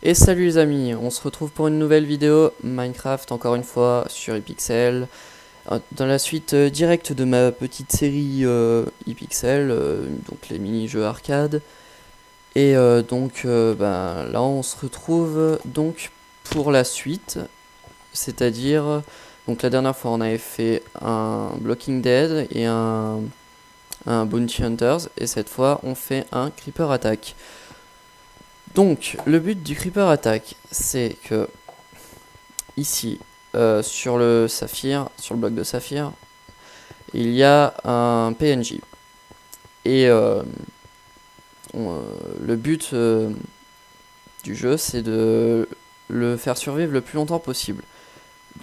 Et salut les amis, on se retrouve pour une nouvelle vidéo Minecraft, encore une fois sur iPixel. Dans la suite directe de ma petite série iPixel, donc les mini-jeux arcade. Et là on se retrouve donc pour la suite, c'est-à-dire, donc la dernière fois on avait fait un Blocking Dead et un Bounty Hunters, et cette fois on fait un Creeper Attack. Donc, le but du Creeper Attack, c'est que ici, sur le saphir, sur le bloc de saphir, il y a un PNJ. Et le but du jeu, c'est de le faire survivre le plus longtemps possible.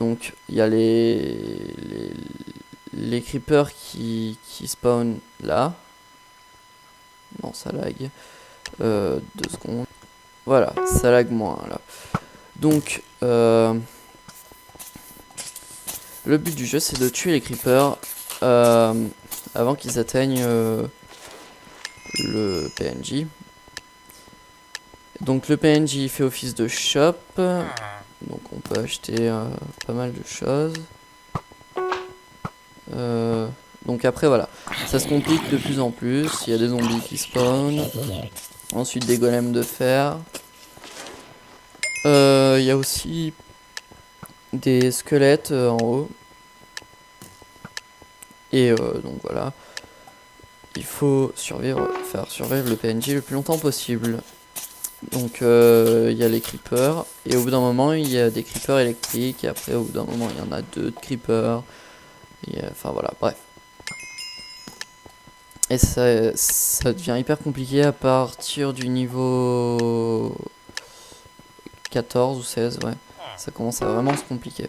Donc, il y a les creepers qui spawnent là. Non, ça lag. 2 secondes. Voilà, ça lag moins là. Donc, le but du jeu, c'est de tuer les creepers avant qu'ils atteignent le PNJ. Donc, le PNJ fait office de shop. Donc, on peut acheter pas mal de choses. Donc, après, voilà. Ça se complique de plus en plus. Il y a des zombies qui spawnent. Ensuite, des golems de fer. Il y a aussi des squelettes en haut. Et donc voilà. Il faut faire survivre le PNJ le plus longtemps possible. Donc il y a les creepers. Et au bout d'un moment, il y a des creepers électriques. Et après, au bout d'un moment, il y en a 2 de creepers. Enfin voilà, bref. Et ça devient hyper compliqué à partir du niveau 14 ou 16, ouais. Ça commence à vraiment se compliquer.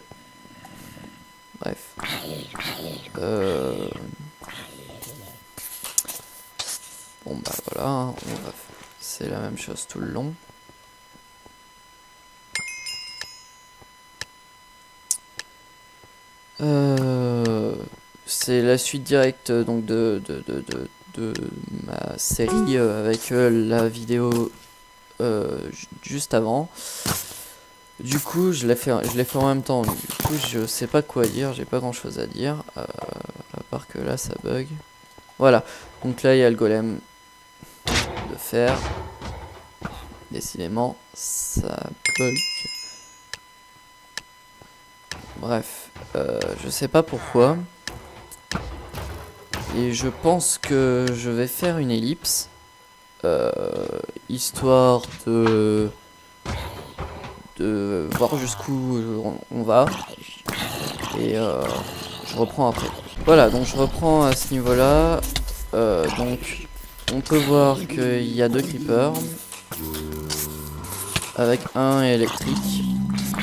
Bref. Bon bah voilà, hein, c'est la même chose tout le long. C'est la suite directe donc de ma série avec la vidéo juste avant. Du coup, je l'ai fait en même temps. Du coup, je sais pas quoi dire, j'ai pas grand chose à dire. À part que là, ça bug. Voilà. Donc là, il y a le golem de fer. Décidément, ça bug. Bref, je sais pas pourquoi. Et je pense que je vais faire une ellipse. Histoire de voir jusqu'où on va. Et je reprends après. Voilà, donc je reprends à ce niveau-là. Donc on peut voir qu'il y a 2 creepers. Avec un électrique.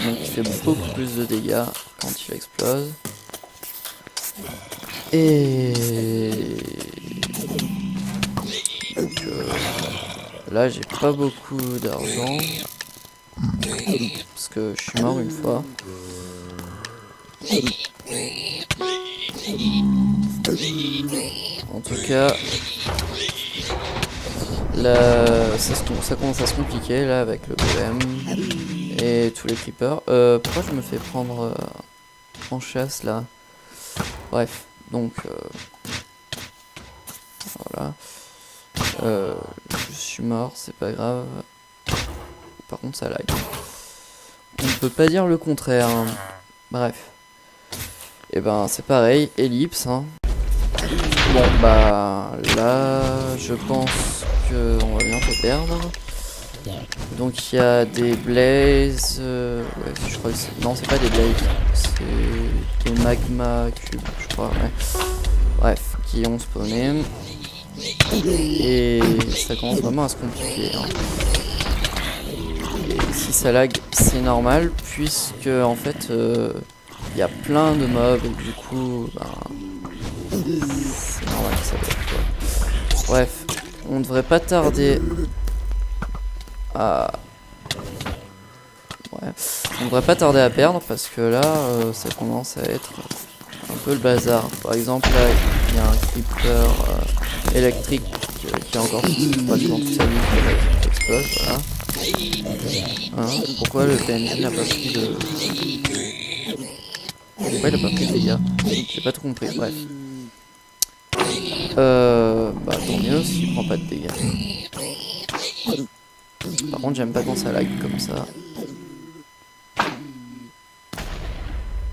Donc il fait beaucoup plus de dégâts quand il explose. Et donc là j'ai pas beaucoup d'argent. Parce que je suis mort une fois. En tout cas, là, ça commence à se compliquer là avec le golem et tous les creepers. Pourquoi je me fais prendre en chasse là? Bref, donc voilà. Je suis mort, c'est pas grave. Par contre, ça lag. On ne peut pas dire le contraire. Hein. Bref. Et ben, c'est pareil, ellipse. Hein. Bon, bah là, je pense qu'on va bientôt perdre. Donc, il y a des blazes. Ouais, je crois que c'est. Non, c'est pas des blazes. C'est des magma cubes, je crois. Ouais. Bref, qui ont spawné. Et ça commence vraiment à se compliquer. Hein. Si ça lag, c'est normal, puisque en fait y a plein de mobs et du coup c'est normal que ça lag quoi. Bref, on devrait pas tarder à on devrait pas tarder à perdre parce que là ça commence à être un peu le bazar. Par exemple là il y a un creeper électrique qui a encore pratiquement toute sa vie qui explose, voilà. Hein, pourquoi le PNJ n'a pas pris de... Pourquoi il a pas pris de dégâts? J'ai pas tout compris, bref. Bah tant mieux s'il prend pas de dégâts. Par contre j'aime pas quand ça lag comme ça.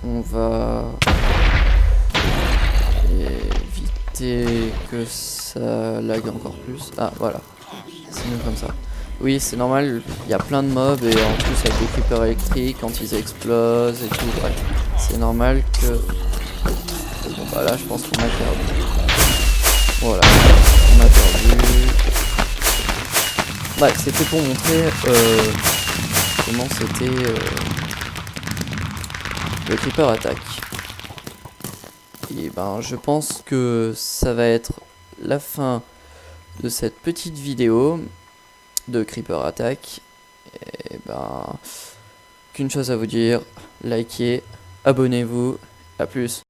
On va éviter que ça lag encore plus. Ah voilà, c'est mieux comme ça. Oui c'est normal, il y a plein de mobs et en plus avec les creepers électriques quand ils explosent et tout, bref. C'est normal que... Bon bah là je pense qu'on a perdu. Voilà, on a perdu. Bref, c'était pour montrer comment c'était le creeper attaque. Et ben je pense que ça va être la fin de cette petite vidéo de creeper attaque. Et ben qu'une chose à vous dire, likez, abonnez-vous, à plus.